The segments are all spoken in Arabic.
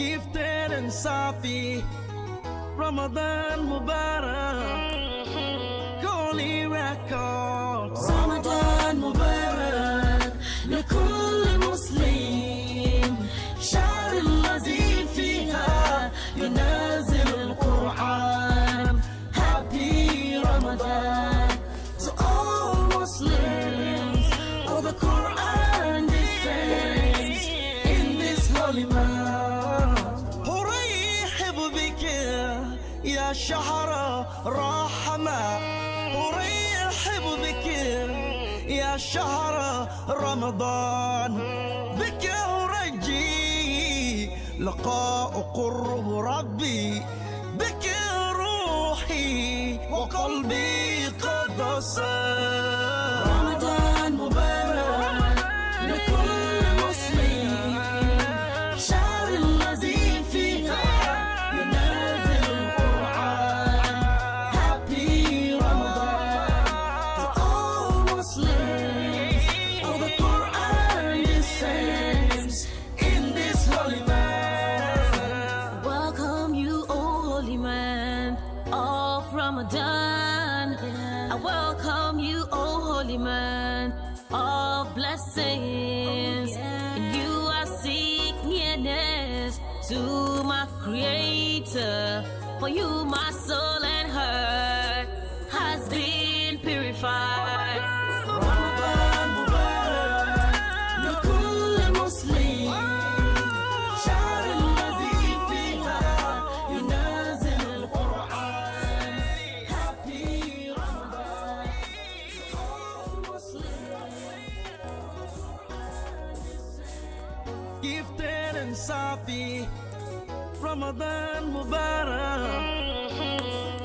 Gifted and Safi, Ramadan Mubarak, Holy Records. رمضان مبارك لكل مسلم، شهر الذي فيها ينزل القرآن. Happy Ramadan to all Muslims. Oh, the Quran descends in this holy month. أرحب بك يا شهر رحمة، أرحب بك يا شهر رمضان، بك أرجي لقاء قرب ربي، بك روحي وقلبي قد صار. رمضان مبارك لكل مسلم، شهر الذي فيها ينزل القرآن. Happy Ramadan to all Muslims. Oh, the Quran descends in this holy month. Welcome you, O holy man of Ramadan. I welcome you, O holy man of blessings. And you are seek nearness to my Creator. For you, my soul and heart has been purified. رمضان مبارك لكل مسلم، شهر الذي فيها ينزل القرآن. Happy Ramadan to all Muslims. Gifted and Safi, Ramadan Mubarak,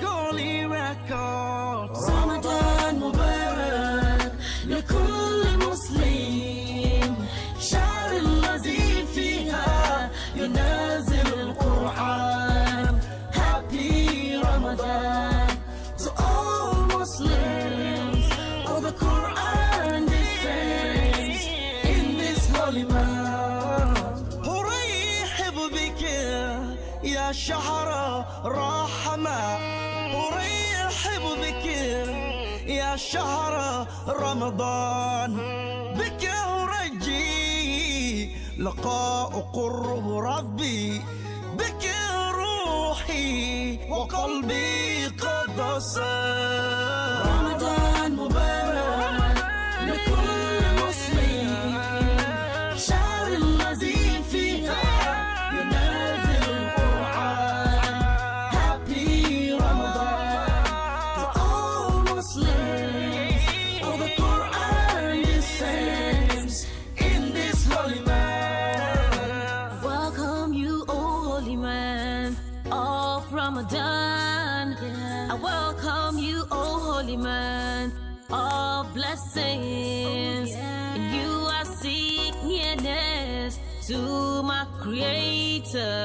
Holy Records. رمضان مبارك لكل مسلم، شهر الذي فيها ينزل القرآن. Happy Ramadan to all Muslims. Oh, the Quran descends in this holy month. أرحب بك يا شهر رحمة، أرحب بك يا شهر رمضان، بك أرجي لقاء قرب ربي، بك روحي وقلبي قد صار. رمضان مبارك لكل مسلم، شهر الذي فيها ينزل القرآن. Happy Ramadan to all Muslims. Oh, the Quran descends in this holy month. Welcome you, O holy man of Ramadan. I welcome you, O holy man of blessings. And you are seek nearness to my Creator.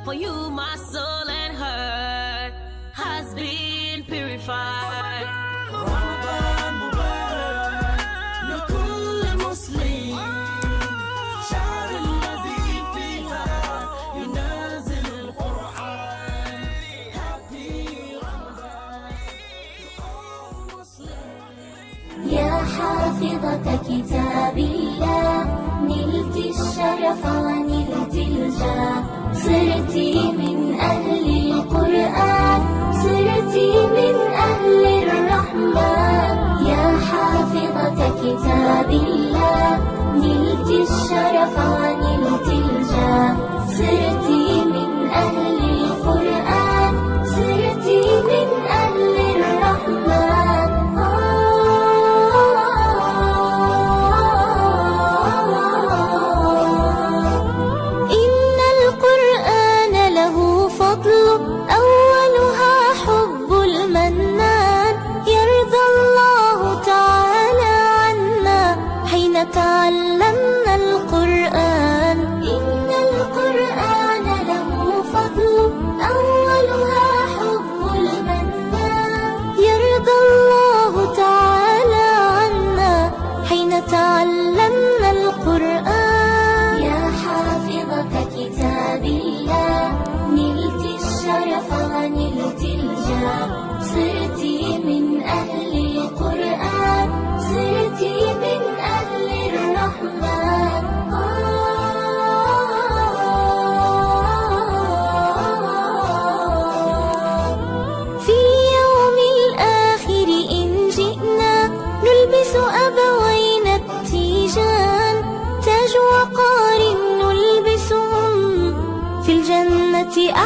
For you, my soul and heart has been purified. رمضان مبارك لكل مسلم، شهر الذي فيها ينزل القرآن. Happy Ramadan to all Muslims. يا حافظة كتاب الله، نلت الشرف ونلت الجاه، صرتي من أهل القرآن، صرتي من أهل الرحمن. يا حافظة كتاب الله، نلت الشرف ونلت الجاه، صرتي من أهل القرآن، صرتي من أهل الرحمن. إن القرآن له فضل، أولها حب المنان. يرضى الله تعالى عنا حين تعلمنا القرآن. إن القرآن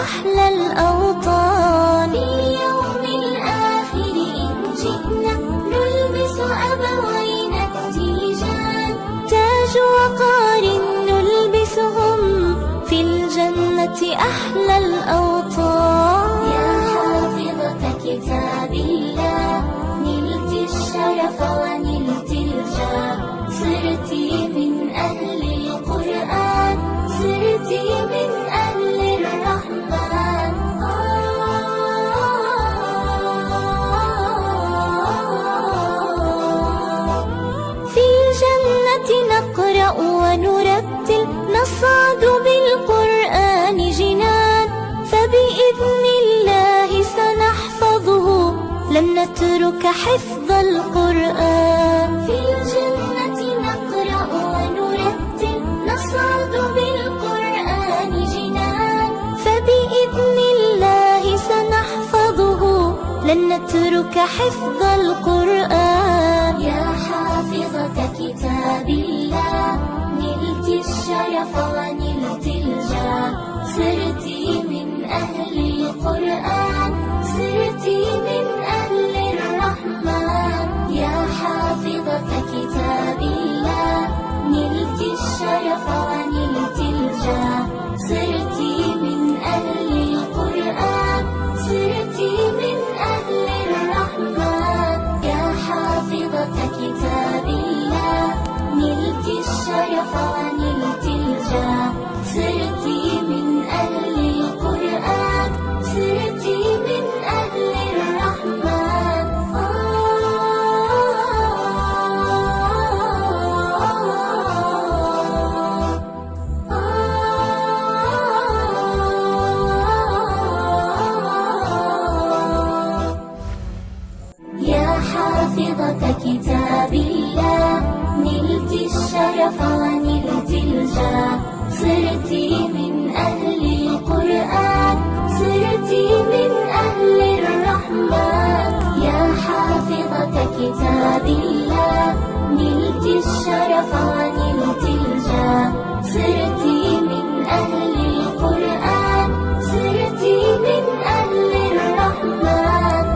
أحلى الأوطان. في اليوم الآخر إن جئنا نلبس أبوينا التيجان، تاج وقار نلبسهم في الجنة أحلى الأوطان. يا حافظة كتاب الله نلت الشرف ونلت الجاه، صرتي من أهل القرآن، صرتي من أهل الرحمن. في الجنة نقرأ ونرتل، نصعد بالقرآن جنان، فبإذن الله سنحفظه، لن نترك حفظ القرآن. في الجنة نقرأ ونرتل، نصعد بالقرآن جنان، فبإذن الله سنحفظه، لن نترك حفظ القرآن. يا حافظة كتاب الله نلت الشرف ونلت الجاه، صرتي من أهل القرآن، صرتي من أهل الرحمن. يا حافظة كتاب الله نلت الشرف ونلت الجاه، صرتي من أهل القرآن، صرتي من أهل الرحمن. يا حافظة كتاب الله نلت الشرف ونلت الجاه، صرتي من أهل القرآن، صرتي من أهل الرحمن. يا حافظة كتاب الله نلت الشرف ونلت الجاه، صرتي من أهل القرآن، صرتي من أهل الرحمن. يا حافظة كتاب الله نلت الشرف ونلت الجاه، صرتي من أهل القرآن، صرتي من أهل الرحمن.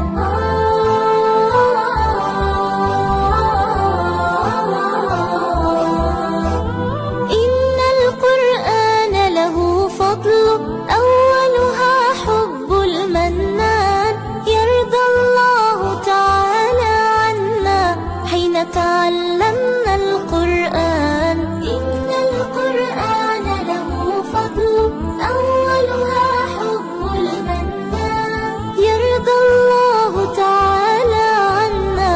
إن القرآن له فضل أولها حب المنان، يرضى الله تعالى عنا حين تعلمنا القرآن. إن القرآن له فضل أولها حب المنان، يرضى الله تعالى عنا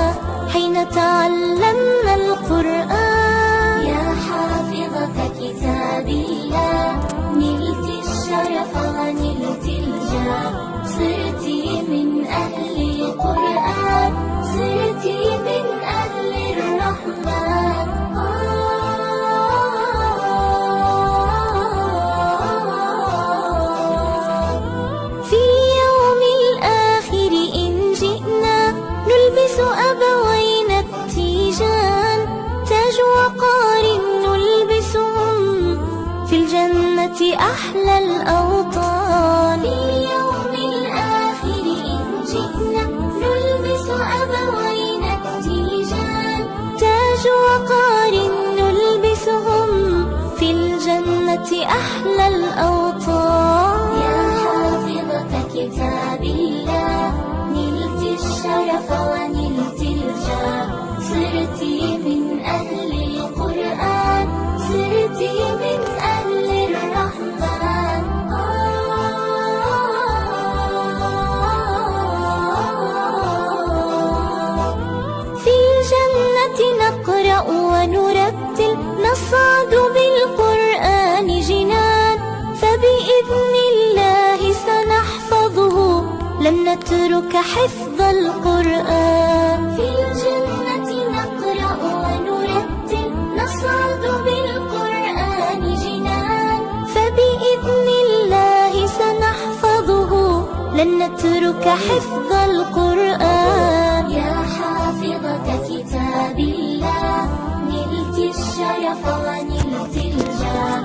حين تعلمنا القرآن. يا حافظة كتاب الله نلت الشرف ونلت الجاه، صرتي من أهل القرآن، صرتي من أهل الرحمن. في اليوم الآخر إن جئنا نلبس أبوينا التيجان، تاج وقار نلبسهم في الجنة أحلى الأوطان. في اليوم الآخر إن جئنا نلبس أبوينا التيجان، تاج وقار نلبسهم في الجنة أحلى الأوطان. يا حافظة كتاب الله نلت الشرف ونلت الجاه، صرتي من أهل القرآن، صرتي من أهل الرحمن. في الجنة نقرأ ونرتل، نصعد بالقرآن جنان، فبإذن الله سنحفظه، لن نترك حفظ القرآن. في الجنة نقرأ ونرتل، نصعد بالقرآن جنان، فبإذن الله سنحفظه، لن نترك حفظ القرآن. يا حافظة كتاب الله نلت الشرف ونلت الجاه،